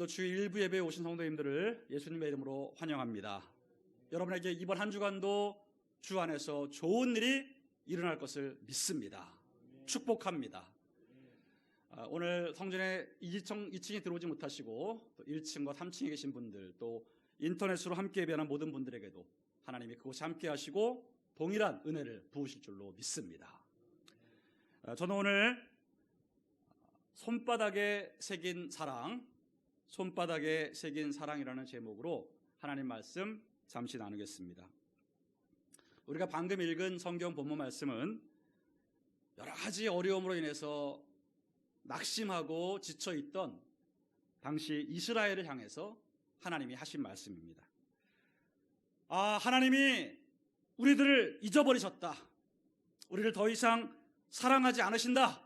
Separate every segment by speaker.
Speaker 1: 오늘도 주일 일부 예배에 오신 성도님들을 예수님의 이름으로 환영합니다. 여러분에게 이번 한 주간도 주 안에서 좋은 일이 일어날 것을 믿습니다. 축복합니다. 오늘 성전에 2층에 들어오지 못하시고 또 1층과 3층에 계신 분들, 또 인터넷으로 함께 예배하는 모든 분들에게도 하나님이 그곳에 함께 하시고 동일한 은혜를 부으실 줄로 믿습니다. 저는 오늘 손바닥에 새긴 사랑이라는 제목으로 하나님 말씀 잠시 나누겠습니다. 우리가 방금 읽은 성경 본문 말씀은 여러 가지 어려움으로 인해서 낙심하고 지쳐있던 당시 이스라엘을 향해서 하나님이 하신 말씀입니다. 하나님이 우리들을 잊어버리셨다. 우리를 더 이상 사랑하지 않으신다.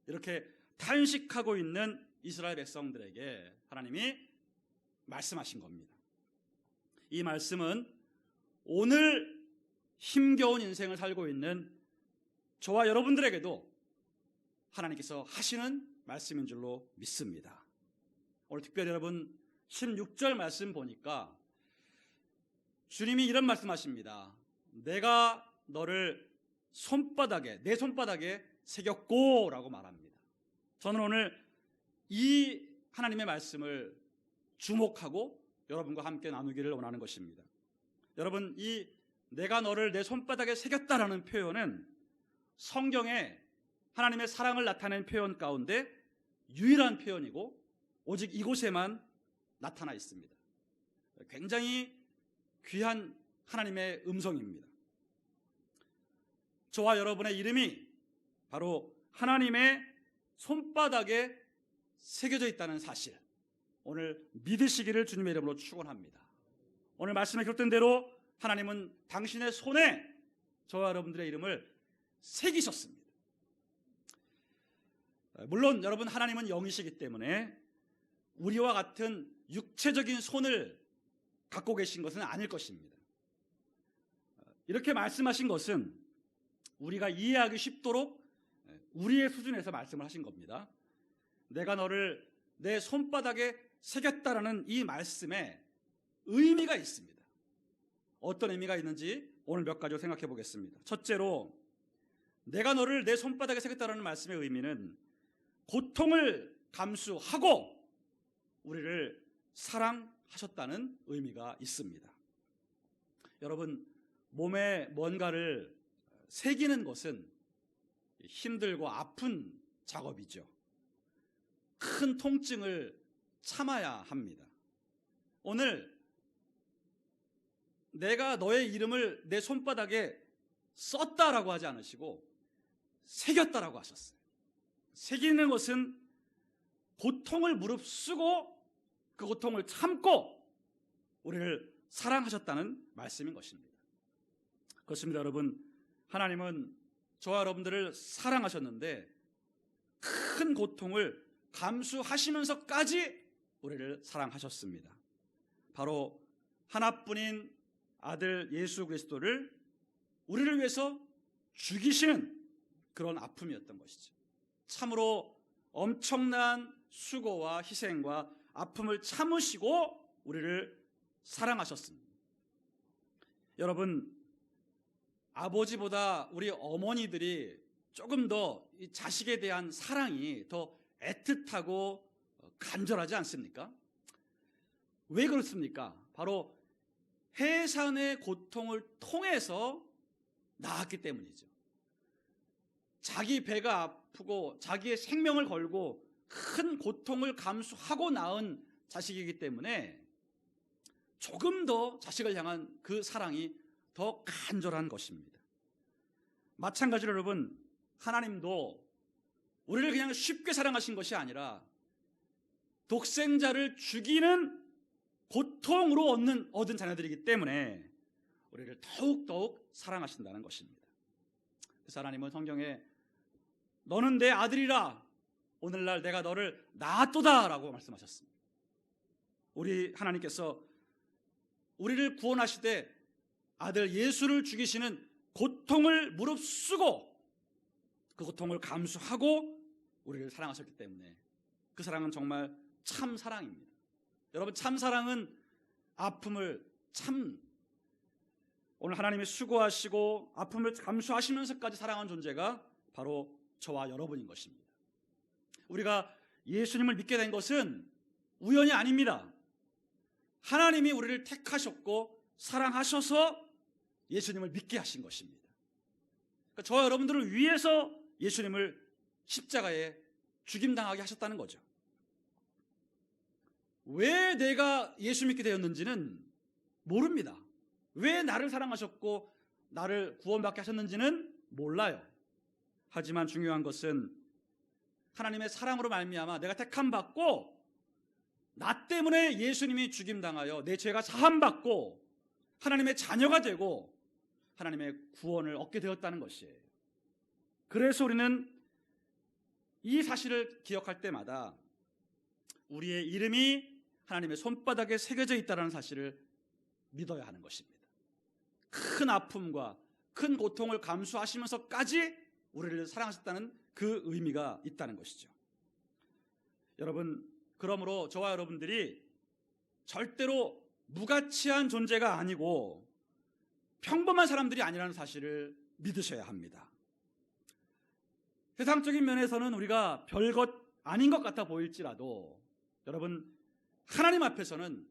Speaker 1: 이렇게 탄식하고 있는 이스라엘 백성들에게 하나님이 말씀하신 겁니다. 이 말씀은 오늘 힘겨운 인생을 살고 있는 저와 여러분들에게도 하나님께서 하시는 말씀인 줄로 믿습니다. 오늘 특별히 여러분 16절 말씀 보니까 주님이 이런 말씀하십니다. 내가 너를 내 손바닥에 새겼고 라고 말합니다. 저는 오늘 이 하나님의 말씀을 주목하고 여러분과 함께 나누기를 원하는 것입니다. 여러분, 이 내가 너를 내 손바닥에 새겼다라는 표현은 성경에 하나님의 사랑을 나타낸 표현 가운데 유일한 표현이고 오직 이곳에만 나타나 있습니다. 굉장히 귀한 하나님의 음성입니다. 저와 여러분의 이름이 바로 하나님의 손바닥에 새겨져 있다는 사실, 오늘 믿으시기를 주님의 이름으로 축원합니다. 오늘 말씀에 기록된 대로 하나님은 당신의 손에 저와 여러분들의 이름을 새기셨습니다. 물론 여러분, 하나님은 영이시기 때문에 우리와 같은 육체적인 손을 갖고 계신 것은 아닐 것입니다. 이렇게 말씀하신 것은 우리가 이해하기 쉽도록 우리의 수준에서 말씀을 하신 겁니다. 내가 너를 내 손바닥에 새겼다라는 이 말씀에 의미가 있습니다. 어떤 의미가 있는지 오늘 몇 가지로 생각해 보겠습니다. 첫째로, 내가 너를 내 손바닥에 새겼다라는 말씀의 의미는 고통을 감수하고 우리를 사랑하셨다는 의미가 있습니다. 여러분, 몸에 뭔가를 새기는 것은 힘들고 아픈 작업이죠. 큰 통증을 참아야 합니다. 오늘 내가 너의 이름을 내 손바닥에 썼다라고 하지 않으시고 새겼다라고 하셨어요. 새기는 것은 고통을 무릅쓰고 그 고통을 참고 우리를 사랑하셨다는 말씀인 것입니다. 그렇습니다. 여러분, 하나님은 저와 여러분들을 사랑하셨는데 큰 고통을 감수하시면서까지 우리를 사랑하셨습니다. 바로 하나뿐인 아들 예수 그리스도를 우리를 위해서 죽이시는 그런 아픔이었던 것이죠. 참으로 엄청난 수고와 희생과 아픔을 참으시고 우리를 사랑하셨습니다. 여러분, 아버지보다 우리 어머니들이 조금 더 이 자식에 대한 사랑이 더 애틋하고 간절하지 않습니까? 왜 그렇습니까? 바로 해산의 고통을 통해서 낳았기 때문이죠. 자기 배가 아프고 자기의 생명을 걸고 큰 고통을 감수하고 낳은 자식이기 때문에 조금 더 자식을 향한 그 사랑이 더 간절한 것입니다. 마찬가지로 여러분, 하나님도 우리를 그냥 쉽게 사랑하신 것이 아니라 독생자를 죽이는 고통으로 얻은 자녀들이기 때문에 우리를 더욱 사랑하신다는 것입니다. 그래서 하나님은 성경에 너는 내 아들이라 오늘날 내가 너를 낳았도다 라고 말씀하셨습니다. 우리 하나님께서 우리를 구원하시되 아들 예수를 죽이시는 고통을 무릅쓰고 그 고통을 감수하고 우리를 사랑하셨기 때문에 그 사랑은 정말 참 사랑입니다. 여러분, 참사랑은 아픔을 오늘 하나님이 수고하시고 아픔을 감수하시면서까지 사랑한 존재가 바로 저와 여러분인 것입니다. 우리가 예수님을 믿게 된 것은 우연이 아닙니다. 하나님이 우리를 택하셨고 사랑하셔서 예수님을 믿게 하신 것입니다. 그러니까 저와 여러분들을 위해서 예수님을 십자가에 죽임당하게 하셨다는 거죠. 왜 내가 예수 믿게 되었는지는 모릅니다. 왜 나를 사랑하셨고 나를 구원받게 하셨는지는 몰라요. 하지만 중요한 것은 하나님의 사랑으로 말미암아 내가 택함받고 나 때문에 예수님이 죽임당하여 내 죄가 사함받고 하나님의 자녀가 되고 하나님의 구원을 얻게 되었다는 것이에요. 그래서 우리는 이 사실을 기억할 때마다 우리의 이름이 하나님의 손바닥에 새겨져 있다는 사실을 믿어야 하는 것입니다. 큰 아픔과 큰 고통을 감수하시면서까지 우리를 사랑하셨다는 그 의미가 있다는 것이죠. 여러분, 그러므로 저와 여러분들이 절대로 무가치한 존재가 아니고 평범한 사람들이 아니라는 사실을 믿으셔야 합니다. 세상적인 면에서는 우리가 별것 아닌 것 같아 보일지라도 여러분, 하나님 앞에서는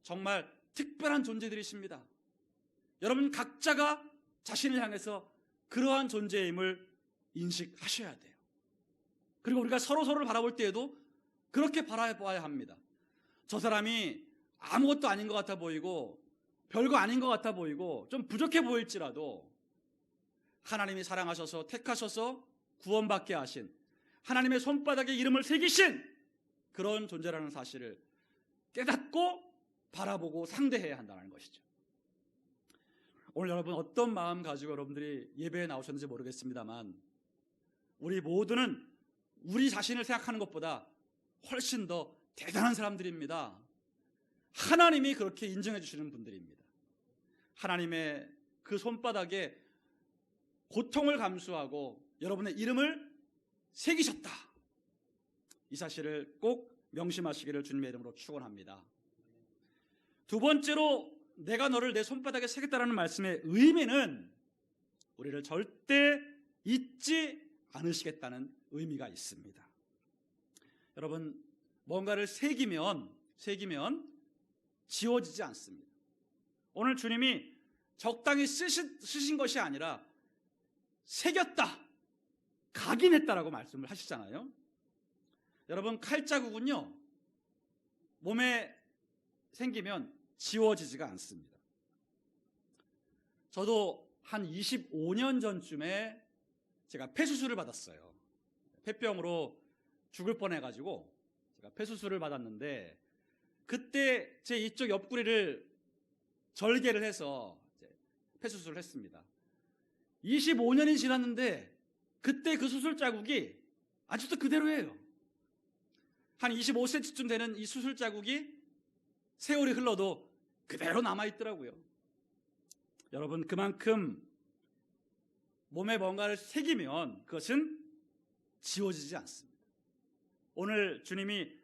Speaker 1: 정말 특별한 존재들이십니다. 여러분 각자가 자신을 향해서 그러한 존재임을 인식하셔야 돼요. 그리고 우리가 서로를 바라볼 때에도 그렇게 바라봐야 합니다. 저 사람이 아무것도 아닌 것 같아 보이고 별거 아닌 것 같아 보이고 좀 부족해 보일지라도 하나님이 사랑하셔서 택하셔서 구원받게 하신 하나님의 손바닥에 이름을 새기신 그런 존재라는 사실을 깨닫고 바라보고 상대해야 한다는 것이죠. 오늘 여러분 어떤 마음 가지고 여러분들이 예배에 나오셨는지 모르겠습니다만 우리 모두는 우리 자신을 생각하는 것보다 훨씬 더 대단한 사람들입니다. 하나님이 그렇게 인정해 주시는 분들입니다. 하나님의 그 손바닥에 고통을 감수하고 여러분의 이름을 새기셨다. 이 사실을 꼭 명심하시기를 주님의 이름으로 축원합니다. 두 번째로 내가 너를 내 손바닥에 새겼다라는 말씀의 의미는 우리를 절대 잊지 않으시겠다는 의미가 있습니다. 여러분, 뭔가를 새기면 지워지지 않습니다. 오늘 주님이 적당히 쓰신 것이 아니라 새겼다, 각인했다라고 말씀을 하시잖아요. 여러분, 칼자국은요 몸에 생기면 지워지지가 않습니다. 저도 한 25년 전쯤에 제가 폐수술을 받았어요. 폐병으로 죽을 뻔해가지고 제가 폐수술을 받았는데 그때 제 이쪽 옆구리를 절개를 해서 폐수술을 했습니다. 25년이 지났는데 그때 그 수술 자국이 아직도 그대로예요. 한 25cm쯤 되는 이 수술 자국이 세월이 흘러도 그대로 남아있더라고요. 여러분, 그만큼 몸에 뭔가를 새기면 그것은 지워지지 않습니다. 오늘 주님이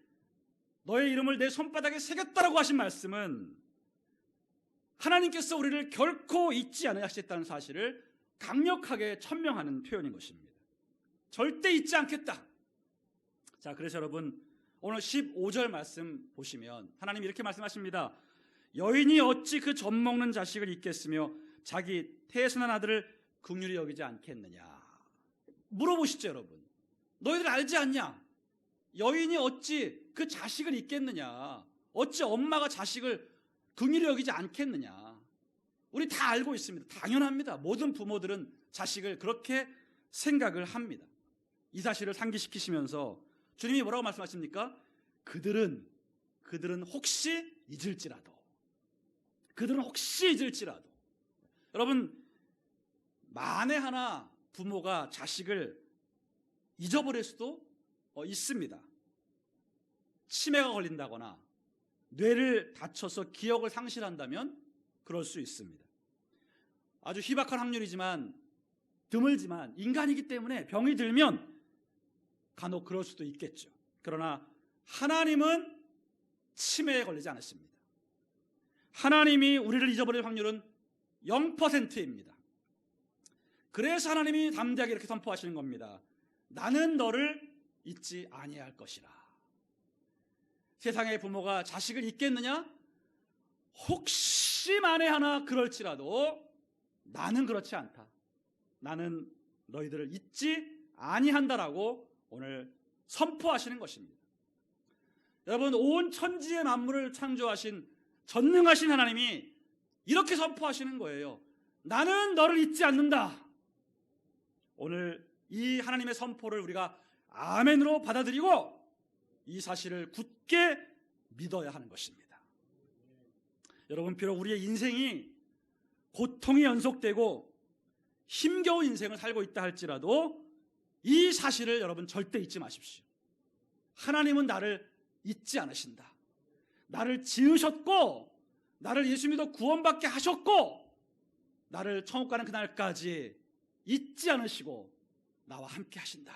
Speaker 1: 너의 이름을 내 손바닥에 새겼다라고 하신 말씀은 하나님께서 우리를 결코 잊지 않으시겠다는 사실을 강력하게 천명하는 표현인 것입니다. 절대 잊지 않겠다. 자, 그래서 여러분 오늘 15절 말씀 보시면 하나님이 이렇게 말씀하십니다. 여인이 어찌 그 젖먹는 자식을 잊겠으며 자기 태순한 아들을 긍휼히 여기지 않겠느냐. 물어보시죠, 여러분. 너희들 알지 않냐? 여인이 어찌 그 자식을 잊겠느냐. 어찌 엄마가 자식을 긍휼히 여기지 않겠느냐. 우리 다 알고 있습니다. 당연합니다. 모든 부모들은 자식을 그렇게 생각을 합니다. 이 사실을 상기시키시면서 주님이 뭐라고 말씀하십니까? 그들은 혹시 잊을지라도. 여러분, 만에 하나 부모가 자식을 잊어버릴 수도 있습니다. 치매가 걸린다거나 뇌를 다쳐서 기억을 상실한다면 그럴 수 있습니다. 아주 희박한 확률이지만 드물지만 인간이기 때문에 병이 들면 간혹 그럴 수도 있겠죠. 그러나 하나님은 치매에 걸리지 않으십니다. 하나님이 우리를 잊어버릴 확률은 0%입니다. 그래서 하나님이 담대하게 이렇게 선포하시는 겁니다. 나는 너를 잊지 아니할 것이라. 세상의 부모가 자식을 잊겠느냐? 혹시 만에 하나 그럴지라도 나는 그렇지 않다. 나는 너희들을 잊지 아니한다라고 오늘 선포하시는 것입니다. 여러분, 온 천지의 만물을 창조하신 전능하신 하나님이 이렇게 선포하시는 거예요. 나는 너를 잊지 않는다. 오늘 이 하나님의 선포를 우리가 아멘으로 받아들이고 이 사실을 굳게 믿어야 하는 것입니다. 여러분, 비록 우리의 인생이 고통이 연속되고 힘겨운 인생을 살고 있다 할지라도 이 사실을 여러분 절대 잊지 마십시오. 하나님은 나를 잊지 않으신다. 나를 지으셨고 나를 예수 믿어 구원받게 하셨고 나를 천국 가는 그날까지 잊지 않으시고 나와 함께 하신다.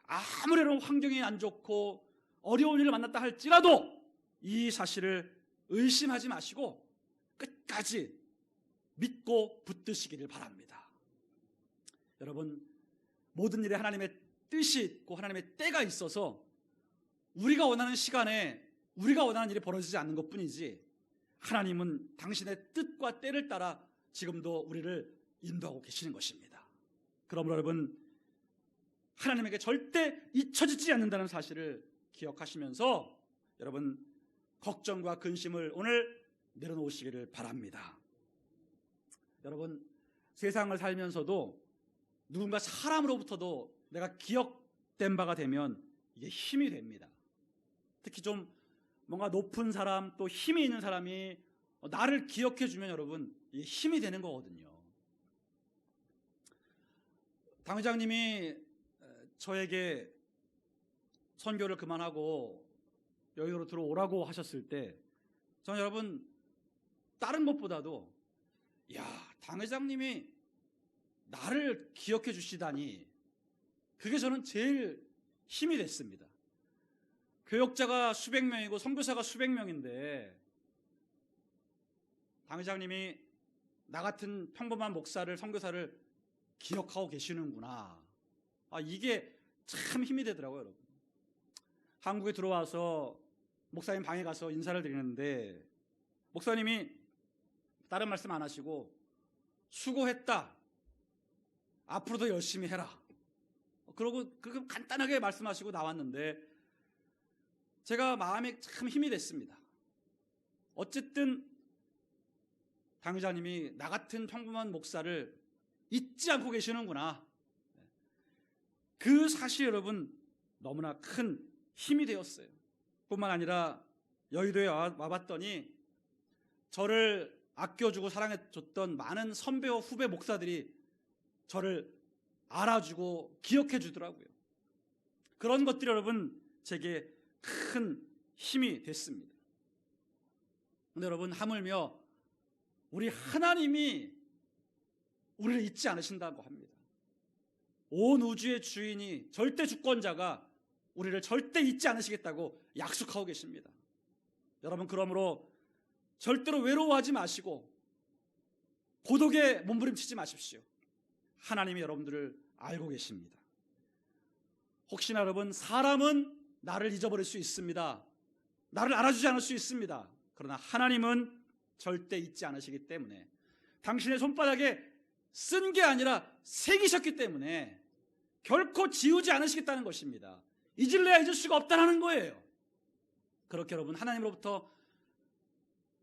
Speaker 1: 아무리 환경이 안 좋고 어려운 일을 만났다 할지라도 이 사실을 의심하지 마시고 끝까지 믿고 붙드시기를 바랍니다. 여러분, 모든 일에 하나님의 뜻이 있고 하나님의 때가 있어서 우리가 원하는 시간에 우리가 원하는 일이 벌어지지 않는 것뿐이지 하나님은 당신의 뜻과 때를 따라 지금도 우리를 인도하고 계시는 것입니다. 그러므로 여러분, 하나님에게 절대 잊혀지지 않는다는 사실을 기억하시면서 여러분 걱정과 근심을 오늘 내려놓으시기를 바랍니다. 여러분, 세상을 살면서도 누군가 사람으로부터도 내가 기억된 바가 되면 이게 힘이 됩니다. 특히 좀 뭔가 높은 사람 또 힘이 있는 사람이 나를 기억해 주면 여러분 이게 힘이 되는 거거든요. 당 회장님이 저에게 선교를 그만하고 여기로 들어오라고 하셨을 때 저는 여러분 다른 것보다도 당 회장님이 나를 기억해 주시다니 그게 저는 제일 힘이 됐습니다. 교역자가 수백 명이고 선교사가 수백 명인데 당 회장님이 나 같은 평범한 목사를 선교사를 기억하고 계시는구나. 이게 참 힘이 되더라고요, 여러분. 한국에 들어와서 목사님 방에 가서 인사를 드리는데 목사님이 다른 말씀 안 하시고 수고했다. 앞으로도 열심히 해라. 그러고 그렇게 간단하게 말씀하시고 나왔는데 제가 마음에 참 힘이 됐습니다. 어쨌든 당 회장님이 나 같은 평범한 목사를 잊지 않고 계시는구나. 그 사실 여러분 너무나 큰 힘이 되었어요. 뿐만 아니라 여의도에 와봤더니 저를 아껴주고 사랑해줬던 많은 선배와 후배 목사들이 저를 알아주고 기억해 주더라고요. 그런 것들이 여러분 제게 큰 힘이 됐습니다. 그런데 여러분, 하물며 우리 하나님이 우리를 잊지 않으신다고 합니다. 온 우주의 주인이 절대 주권자가 우리를 절대 잊지 않으시겠다고 약속하고 계십니다. 여러분, 그러므로 절대로 외로워하지 마시고 고독에 몸부림치지 마십시오. 하나님이 여러분들을 알고 계십니다. 혹시나 여러분, 사람은 나를 잊어버릴 수 있습니다. 나를 알아주지 않을 수 있습니다. 그러나 하나님은 절대 잊지 않으시기 때문에 당신의 손바닥에 쓴 게 아니라 새기셨기 때문에 결코 지우지 않으시겠다는 것입니다. 잊을래야 잊을 수가 없다는 거예요. 그렇게 여러분 하나님으로부터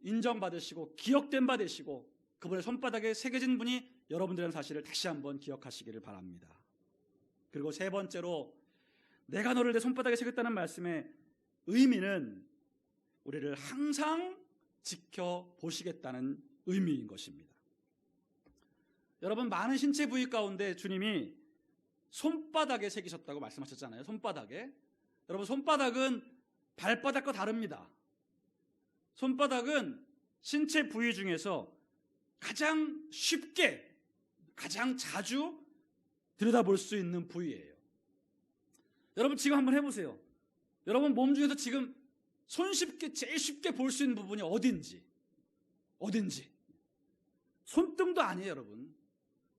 Speaker 1: 인정받으시고 기억된 바 되시고 그분의 손바닥에 새겨진 분이 여러분들의 사실을 다시 한번 기억하시기를 바랍니다. 그리고 세 번째로 내가 너를 내 손바닥에 새겼다는 말씀의 의미는 우리를 항상 지켜보시겠다는 의미인 것입니다. 여러분, 많은 신체 부위 가운데 주님이 손바닥에 새기셨다고 말씀하셨잖아요. 손바닥에. 여러분, 손바닥은 발바닥과 다릅니다. 손바닥은 신체 부위 중에서 가장 쉽게 가장 자주 들여다볼 수 있는 부위예요. 여러분, 지금 한번 해보세요. 여러분 몸 중에서 지금 손쉽게 제일 쉽게 볼 수 있는 부분이 어딘지 손등도 아니에요, 여러분.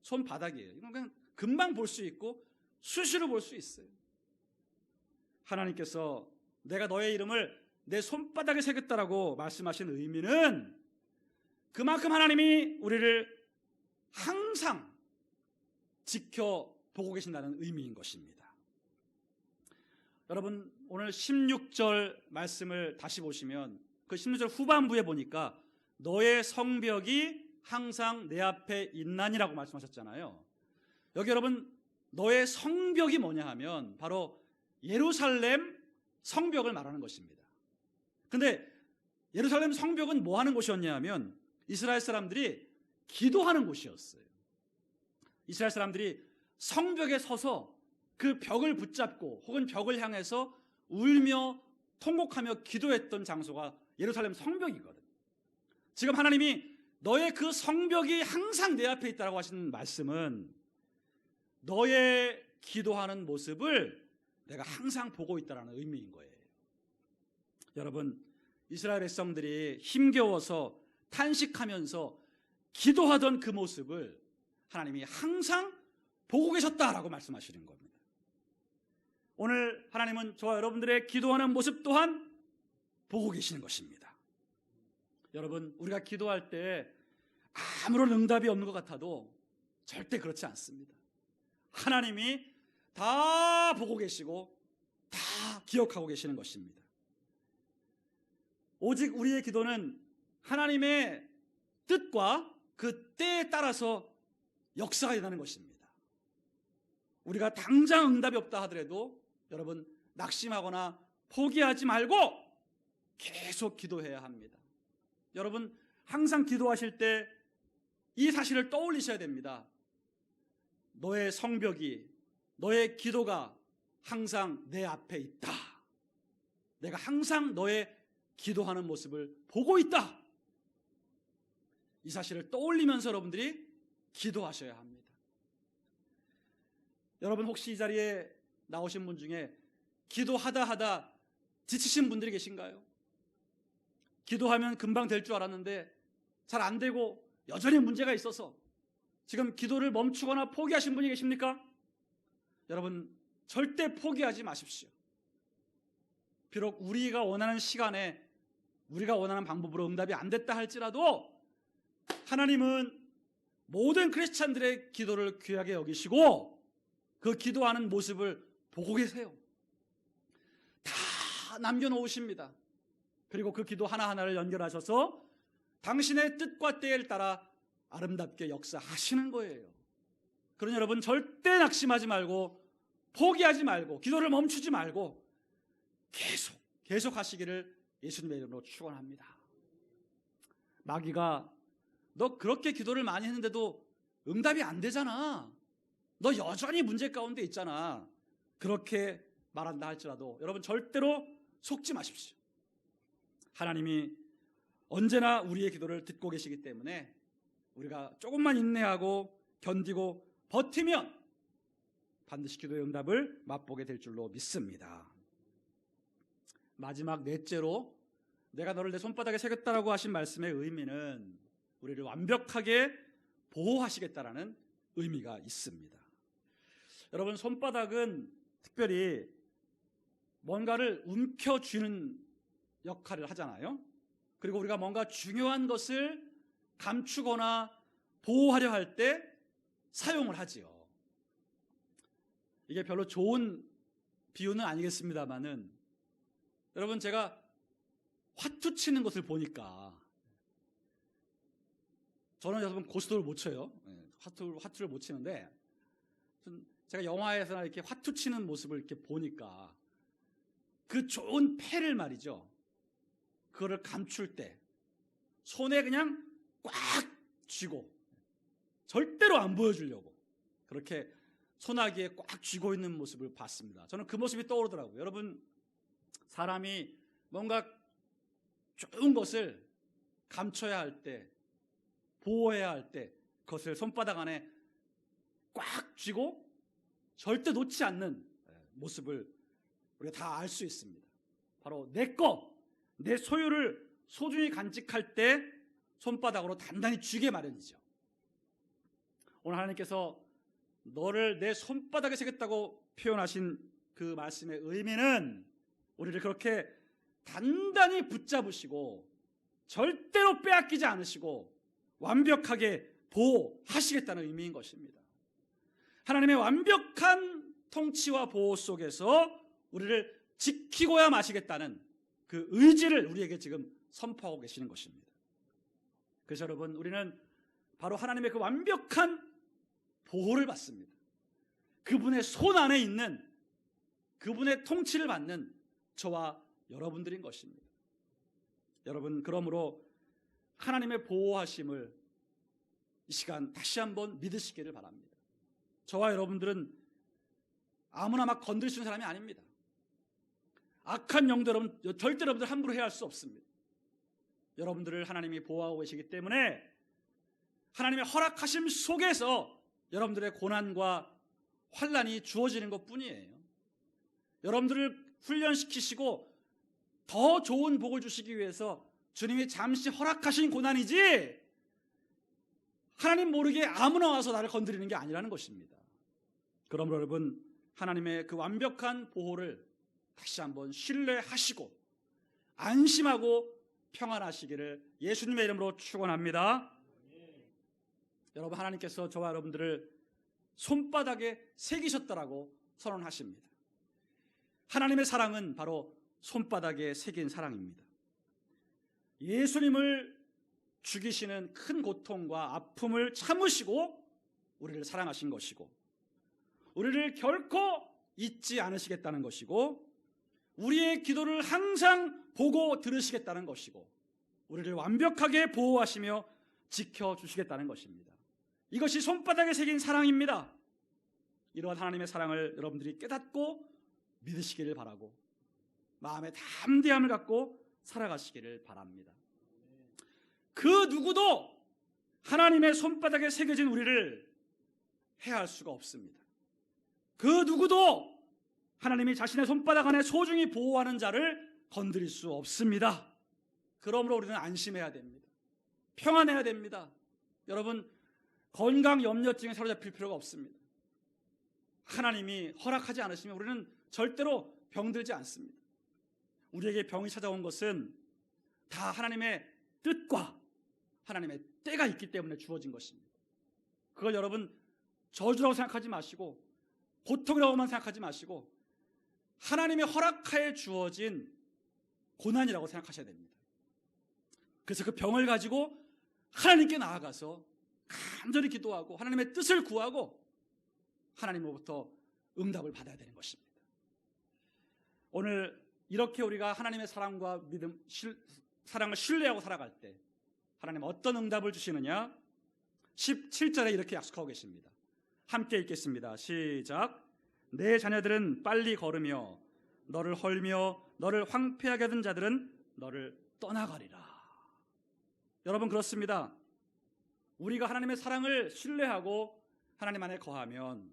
Speaker 1: 손바닥이에요. 이건 그냥 금방 볼 수 있고 수시로 볼 수 있어요. 하나님께서 내가 너의 이름을 내 손바닥에 새겼다라고 말씀하신 의미는 그만큼 하나님이 우리를 항상 지켜보고 계신다는 의미인 것입니다. 여러분, 오늘 16절 말씀을 다시 보시면 그 16절 후반부에 보니까 너의 성벽이 항상 내 앞에 있나니라고 말씀하셨잖아요. 여기 여러분, 너의 성벽이 뭐냐 하면 바로 예루살렘 성벽을 말하는 것입니다. 근데 예루살렘 성벽은 뭐 하는 곳이었냐 하면 이스라엘 사람들이 기도하는 곳이었어요. 이스라엘 사람들이 성벽에 서서 그 벽을 붙잡고 혹은 벽을 향해서 울며 통곡하며 기도했던 장소가 예루살렘 성벽이거든. 지금 하나님이 너의 그 성벽이 항상 내 앞에 있다고 하시는 말씀은 너의 기도하는 모습을 내가 항상 보고 있다는 의미인 거예요. 여러분, 이스라엘 백성들이 힘겨워서 탄식하면서 기도하던 그 모습을 하나님이 항상 보고 계셨다라고 말씀하시는 겁니다. 오늘 하나님은 저와 여러분들의 기도하는 모습 또한 보고 계시는 것입니다. 여러분, 우리가 기도할 때 아무런 응답이 없는 것 같아도 절대 그렇지 않습니다. 하나님이 다 보고 계시고 다 기억하고 계시는 것입니다. 오직 우리의 기도는 하나님의 뜻과 그 때에 따라서 역사가 일어나는 것입니다. 우리가 당장 응답이 없다 하더라도 여러분, 낙심하거나 포기하지 말고 계속 기도해야 합니다. 여러분, 항상 기도하실 때 이 사실을 떠올리셔야 됩니다. 너의 성벽이, 너의 기도가 항상 내 앞에 있다. 내가 항상 너의 기도하는 모습을 보고 있다. 이 사실을 떠올리면서 여러분들이 기도하셔야 합니다. 여러분, 혹시 이 자리에 나오신 분 중에 기도하다 지치신 분들이 계신가요? 기도하면 금방 될 줄 알았는데 잘 안 되고 여전히 문제가 있어서 지금 기도를 멈추거나 포기하신 분이 계십니까? 여러분, 절대 포기하지 마십시오. 비록 우리가 원하는 시간에 우리가 원하는 방법으로 응답이 안 됐다 할지라도 하나님은 모든 크리스찬들의 기도를 귀하게 여기시고 그 기도하는 모습을 보고 계세요. 다 남겨놓으십니다. 그리고 그 기도 하나하나를 연결하셔서 당신의 뜻과 때를 따라 아름답게 역사하시는 거예요. 그러니 여러분, 절대 낙심하지 말고 포기하지 말고 기도를 멈추지 말고 계속 하시기를 예수님의 이름으로 축원합니다. 마귀가 너 그렇게 기도를 많이 했는데도 응답이 안 되잖아. 너 여전히 문제 가운데 있잖아. 그렇게 말한다 할지라도 여러분, 절대로 속지 마십시오. 하나님이 언제나 우리의 기도를 듣고 계시기 때문에 우리가 조금만 인내하고 견디고 버티면 반드시 기도의 응답을 맛보게 될 줄로 믿습니다. 마지막 넷째로 내가 너를 내 손바닥에 새겼다라고 하신 말씀의 의미는 우리를 완벽하게 보호하시겠다라는 의미가 있습니다. 여러분, 손바닥은 특별히 뭔가를 움켜쥐는 역할을 하잖아요. 그리고 우리가 뭔가 중요한 것을 감추거나 보호하려 할 때 사용을 하지요. 이게 별로 좋은 비유는 아니겠습니다만은 여러분, 제가 화투 치는 것을 보니까 저는 여러분 고스톱을 못 쳐요. 화투를 못 치는데 제가 영화에서나 이렇게 화투 치는 모습을 이렇게 보니까 그 좋은 패를 말이죠. 그거를 감출 때 손에 그냥 꽉 쥐고 절대로 안 보여주려고 그렇게 손아귀에 꽉 쥐고 있는 모습을 봤습니다. 저는 그 모습이 떠오르더라고요. 여러분, 사람이 뭔가 좋은 것을 감춰야 할 때, 보호해야 할 때 그것을 손바닥 안에 꽉 쥐고 절대 놓지 않는 모습을 우리가 다 알 수 있습니다. 바로 내 거, 내 소유를 소중히 간직할 때 손바닥으로 단단히 쥐게 마련이죠. 오늘 하나님께서 너를 내 손바닥에 새겼다고 표현하신 그 말씀의 의미는 우리를 그렇게 단단히 붙잡으시고 절대로 빼앗기지 않으시고 완벽하게 보호하시겠다는 의미인 것입니다. 하나님의 완벽한 통치와 보호 속에서 우리를 지키고야 마시겠다는 그 의지를 우리에게 지금 선포하고 계시는 것입니다. 그래서 여러분, 우리는 바로 하나님의 그 완벽한 보호를 받습니다. 그분의 손 안에 있는, 그분의 통치를 받는 저와 여러분들인 것입니다. 여러분, 그러므로 하나님의 보호하심을 이 시간 다시 한번 믿으시기를 바랍니다. 저와 여러분들은 아무나 막 건드릴 수 있는 사람이 아닙니다. 악한 영도 여러분, 절대 여러분들 함부로 해야 할 수 없습니다. 여러분들을 하나님이 보호하고 계시기 때문에 하나님의 허락하심 속에서 여러분들의 고난과 환난이 주어지는 것뿐이에요. 여러분들을 훈련시키시고 더 좋은 복을 주시기 위해서 주님이 잠시 허락하신 고난이지 하나님 모르게 아무나 와서 나를 건드리는 게 아니라는 것입니다. 그러므로 여러분, 하나님의 그 완벽한 보호를 다시 한번 신뢰하시고 안심하고 평안하시기를 예수님의 이름으로 축원합니다. 여러분, 하나님께서 저와 여러분들을 손바닥에 새기셨다라고 선언하십니다. 하나님의 사랑은 바로 손바닥에 새긴 사랑입니다. 예수님을 죽이시는 큰 고통과 아픔을 참으시고 우리를 사랑하신 것이고, 우리를 결코 잊지 않으시겠다는 것이고, 우리의 기도를 항상 보고 들으시겠다는 것이고, 우리를 완벽하게 보호하시며 지켜주시겠다는 것입니다. 이것이 손바닥에 새긴 사랑입니다. 이러한 하나님의 사랑을 여러분들이 깨닫고 믿으시기를 바라고 마음에 담대함을 갖고 살아가시기를 바랍니다. 그 누구도 하나님의 손바닥에 새겨진 우리를 해할 수가 없습니다. 그 누구도 하나님이 자신의 손바닥 안에 소중히 보호하는 자를 건드릴 수 없습니다. 그러므로 우리는 안심해야 됩니다. 평안해야 됩니다. 여러분, 건강 염려증에 사로잡힐 필요가 없습니다. 하나님이 허락하지 않으시면 우리는 절대로 병들지 않습니다. 우리에게 병이 찾아온 것은 다 하나님의 뜻과 하나님의 때가 있기 때문에 주어진 것입니다. 그걸 여러분 저주라고 생각하지 마시고 고통이라고만 생각하지 마시고 하나님의 허락하에 주어진 고난이라고 생각하셔야 됩니다. 그래서 그 병을 가지고 하나님께 나아가서 간절히 기도하고 하나님의 뜻을 구하고 하나님으로부터 응답을 받아야 되는 것입니다. 오늘 이렇게 우리가 하나님의 사랑과 믿음, 사랑을 신뢰하고 살아갈 때 하나님 어떤 응답을 주시느냐? 17절에 이렇게 약속하고 계십니다. 함께 읽겠습니다. 시작. 내 자녀들은 빨리 걸으며 너를 헐며 너를 황폐하게 하던 자들은 너를 떠나가리라. 여러분, 그렇습니다. 우리가 하나님의 사랑을 신뢰하고 하나님 안에 거하면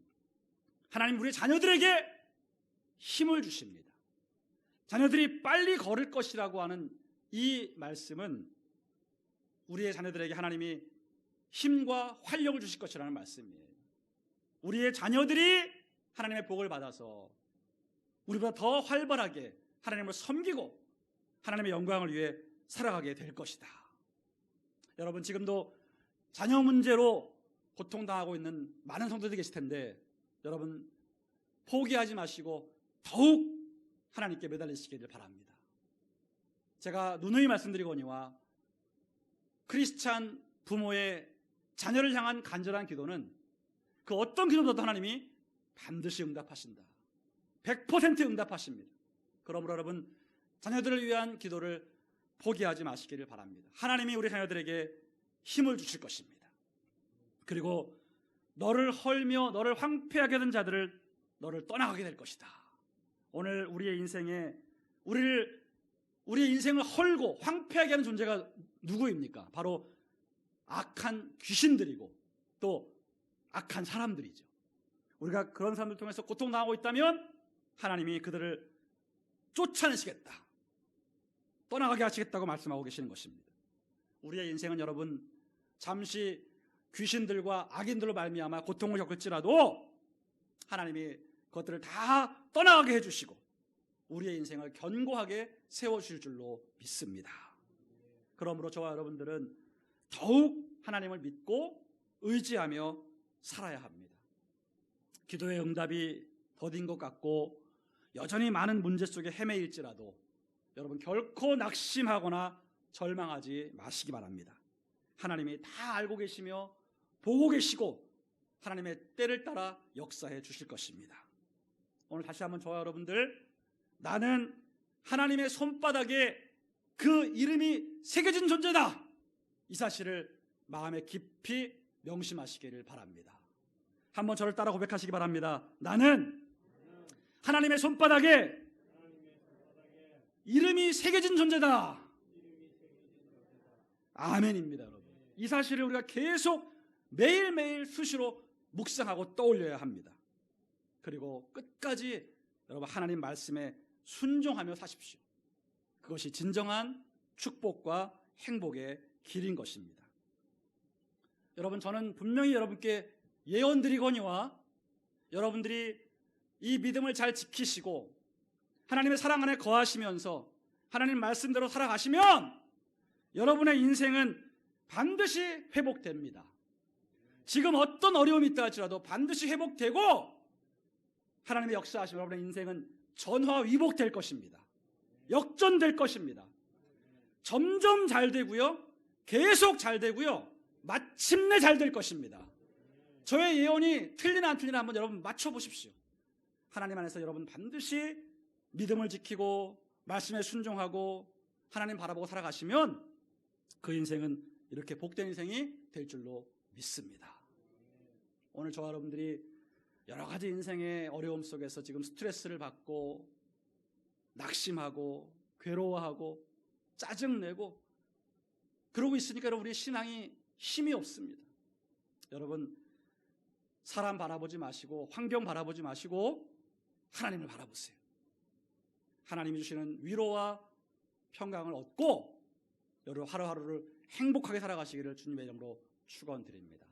Speaker 1: 하나님 우리 자녀들에게 힘을 주십니다. 자녀들이 빨리 걸을 것이라고 하는 이 말씀은 우리의 자녀들에게 하나님이 힘과 활력을 주실 것이라는 말씀이에요. 우리의 자녀들이 하나님의 복을 받아서 우리보다 더 활발하게 하나님을 섬기고 하나님의 영광을 위해 살아가게 될 것이다. 여러분, 지금도 자녀 문제로 고통당하고 있는 많은 성도들이 계실 텐데 여러분, 포기하지 마시고 더욱 하나님께 매달리시기를 바랍니다. 제가 누누이 말씀드리거니와 크리스찬 부모의 자녀를 향한 간절한 기도는 그 어떤 기도보다도 하나님이 반드시 응답하신다. 100% 응답하십니다. 그러므로 여러분, 자녀들을 위한 기도를 포기하지 마시기를 바랍니다. 하나님이 우리 자녀들에게 힘을 주실 것입니다. 그리고 너를 헐며 너를 황폐하게 하던 자들을 너를 떠나가게 될 것이다. 오늘 우리의 인생에 우리의 인생을 헐고 황폐하게 하는 존재가 누구입니까? 바로 악한 귀신들이고 또 악한 사람들이죠. 우리가 그런 사람들 통해서 고통당하고 있다면 하나님이 그들을 쫓아내시겠다. 떠나가게 하시겠다고 말씀하고 계시는 것입니다. 우리의 인생은 여러분 잠시 귀신들과 악인들로 말미암아 고통을 겪을지라도 하나님이 그것들을 다 떠나가게 해주시고 우리의 인생을 견고하게 세워주실 줄로 믿습니다. 그러므로 저와 여러분들은 더욱 하나님을 믿고 의지하며 살아야 합니다. 기도의 응답이 더딘 것 같고 여전히 많은 문제 속에 헤매일지라도 여러분 결코 낙심하거나 절망하지 마시기 바랍니다. 하나님이 다 알고 계시며 보고 계시고 하나님의 때를 따라 역사해 주실 것입니다. 오늘 다시 한번 저와 여러분들, 나는 하나님의 손바닥에 그 이름이 새겨진 존재다, 이 사실을 마음에 깊이 명심하시기를 바랍니다. 한번 저를 따라 고백하시기 바랍니다. 나는 하나님의 손바닥에 이름이 새겨진 존재다. 아멘입니다, 여러분. 이 사실을 우리가 계속 매일매일 수시로 묵상하고 떠올려야 합니다. 그리고 끝까지 여러분 하나님 말씀에 순종하며 사십시오. 그것이 진정한 축복과 행복의 길인 것입니다. 여러분, 저는 분명히 여러분께 예언드리거니와 여러분들이 이 믿음을 잘 지키시고 하나님의 사랑 안에 거하시면서 하나님 말씀대로 살아가시면 여러분의 인생은 반드시 회복됩니다. 지금 어떤 어려움이 있다 할지라도 반드시 회복되고 하나님의 역사하시면 여러분의 인생은 전화위복될 것입니다. 역전될 것입니다. 점점 잘 되고요, 계속 잘 되고요, 마침내 잘 될 것입니다. 저의 예언이 틀리나 안 틀리나 한번 여러분 맞춰보십시오. 하나님 안에서 여러분 반드시 믿음을 지키고 말씀에 순종하고 하나님 바라보고 살아가시면 그 인생은 이렇게 복된 인생이 될 줄로 믿습니다. 오늘 저와 여러분들이 여러 가지 인생의 어려움 속에서 지금 스트레스를 받고 낙심하고 괴로워하고 짜증내고 그러고 있으니까 우리 신앙이 힘이 없습니다. 여러분, 사람 바라보지 마시고 환경 바라보지 마시고 하나님을 바라보세요. 하나님이 주시는 위로와 평강을 얻고 여러분 하루하루를 행복하게 살아가시기를 주님의 이름으로 축원드립니다.